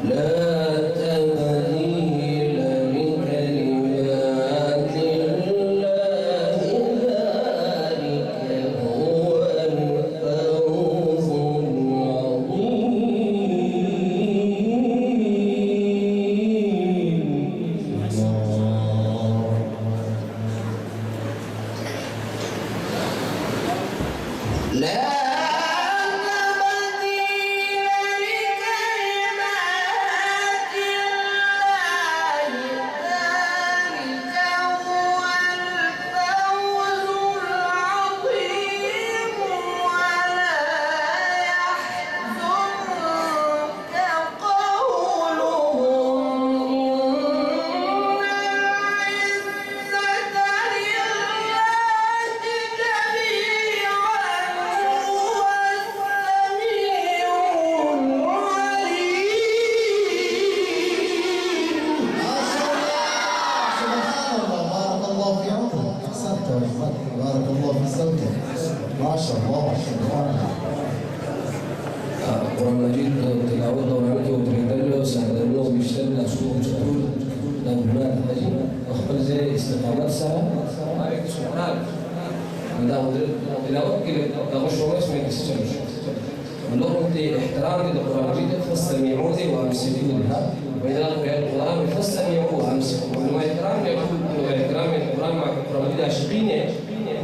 بارك الله في صوتك. ما شاء الله ما شاء الله. القرآن المجيد تلاوته ورمته وتردله وسهله وبيشتغل أسلوب تقول نغمات هذه وخبر زي استقامات سنة عليك سبحان الله تلاوت كده تغش ومس من السجن اللغة احترام للقرآن المجيد فاستمعوا له وأمسكوا لها وإذا قرأ القرآن فاستمعوا وأمسكوا ولما احترام يكون احترام القرآن مع القرآن المجيد عشقين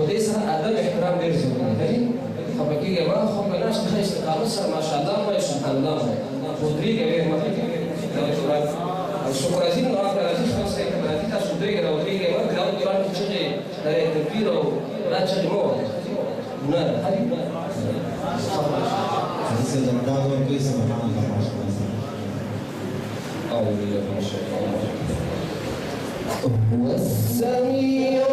وليس أدب احترام درس القرآن خبركي جماعة خبر الناس تخيل استقامة ما شاء الله ما سبحان الله فطريقة غير ما الشكر عزيز نعرف العزيز خمسة كمان تيتا سودري لو طريقة ما لو ترى تشغل لا تنفيذ أو لا تشغل موه هنا هذه عزيز الدكتور كيس سبحان الله ما شاء الله. أعوذ بالله من الشيطان الرجيم. هو السميع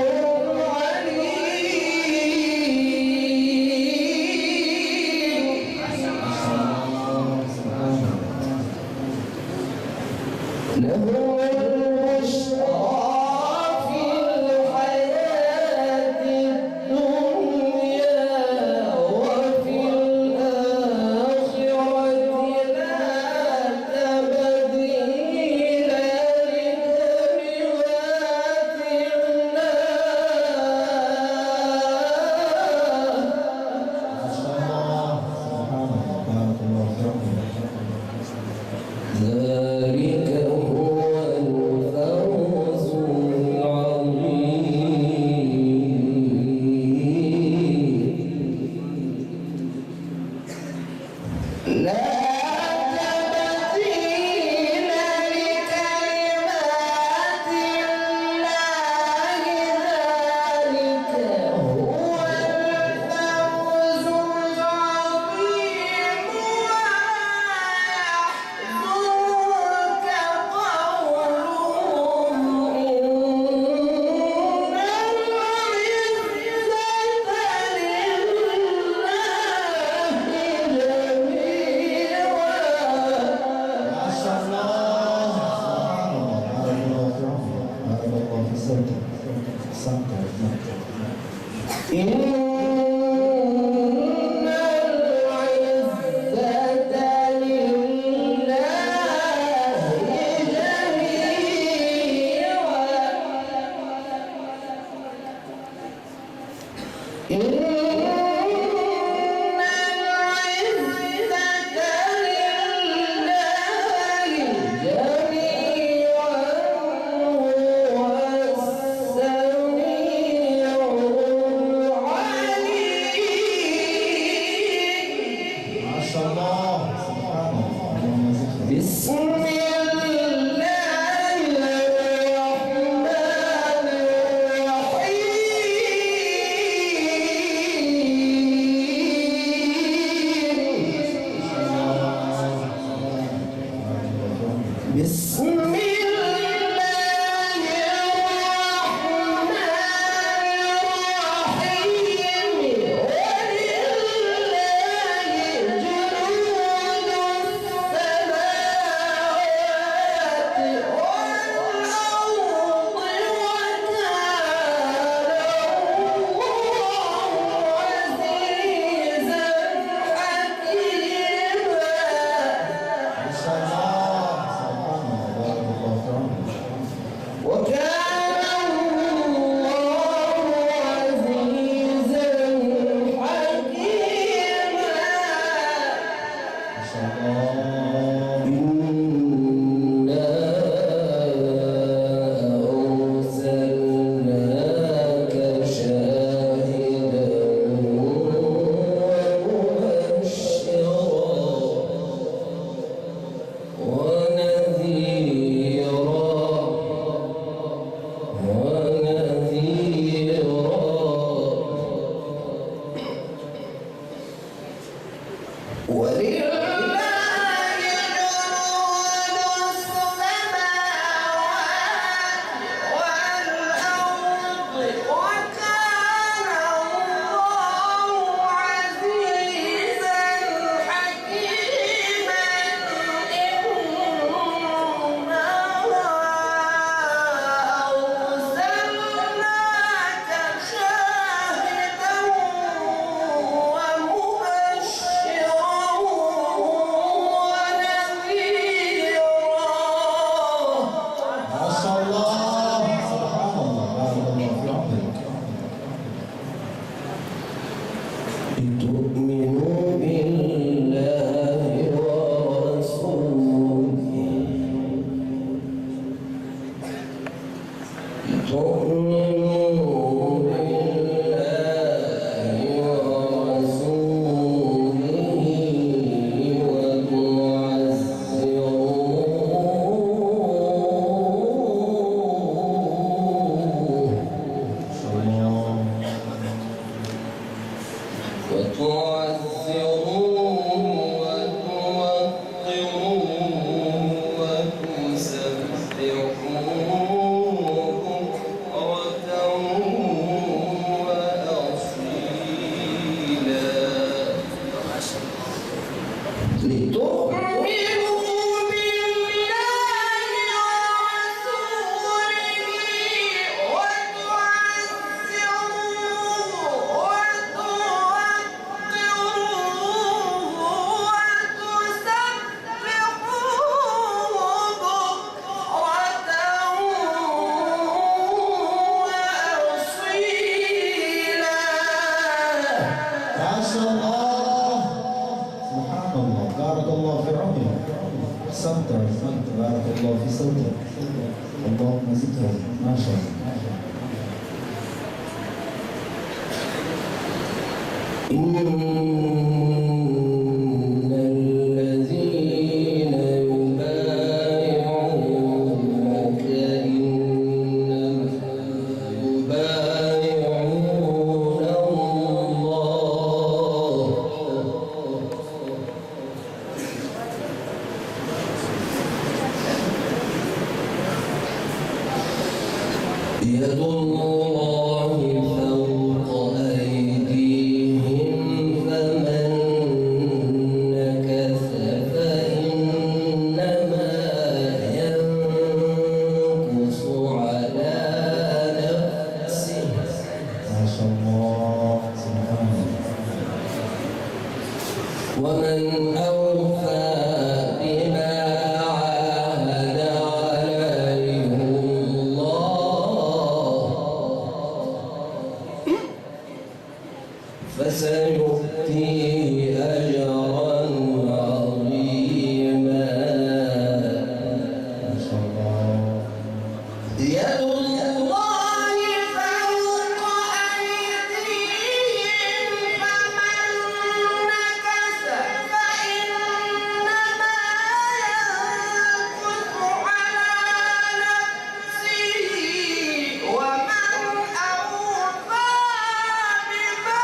بارك الله في صوتك اللهم زده ما شاء الله. إن الذين يبايعونك إنما يبايعون الله يد الله فوق أيديهم فمن نكث فإنما ينكث على نفسه. ما شاء الله سبحان الله. ومن أوفى بما عاهد عليه فسيؤتيه أجرا عظيما. ما شاء الله. يد الله فوق أيديهم فمن نكث فإنما ينكث على نفسه ومن أوفى بما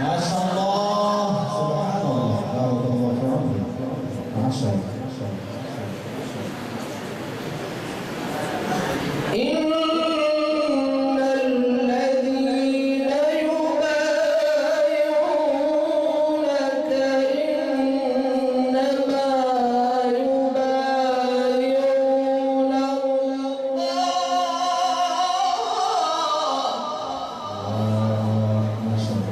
ما شاء الله سبحان الله. بارك الله في عمرك. ما شاء الله. إن الذين يبايعونك إنما يبايعون الله. ما شاء الله.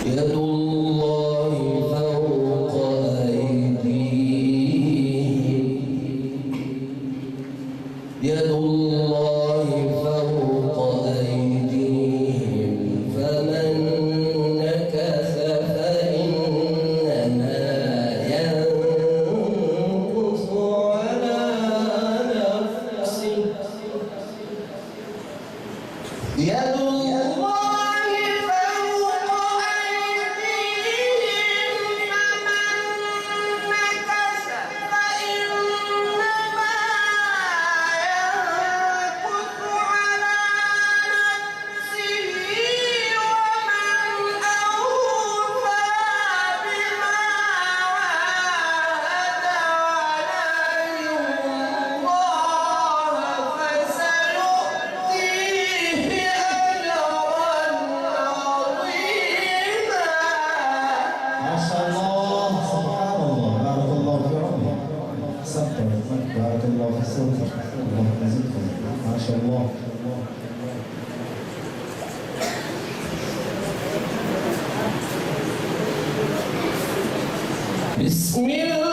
يد الله فوق أيديهم يد الله فوق أيديهم فمن نكث فإنما ينكث على نفسه. يد الله فوق أيديهم فمن نكث فإنما ينكث على نفسه ومن أوفى بما عاهد عليه الله فسيؤتيه أجرا عظيما. ما شاء الله سبحان الله. بارك الله في عمرك. صدق بارك الله في صوتك اللهم زدكم. ما شاء الله. بسم الله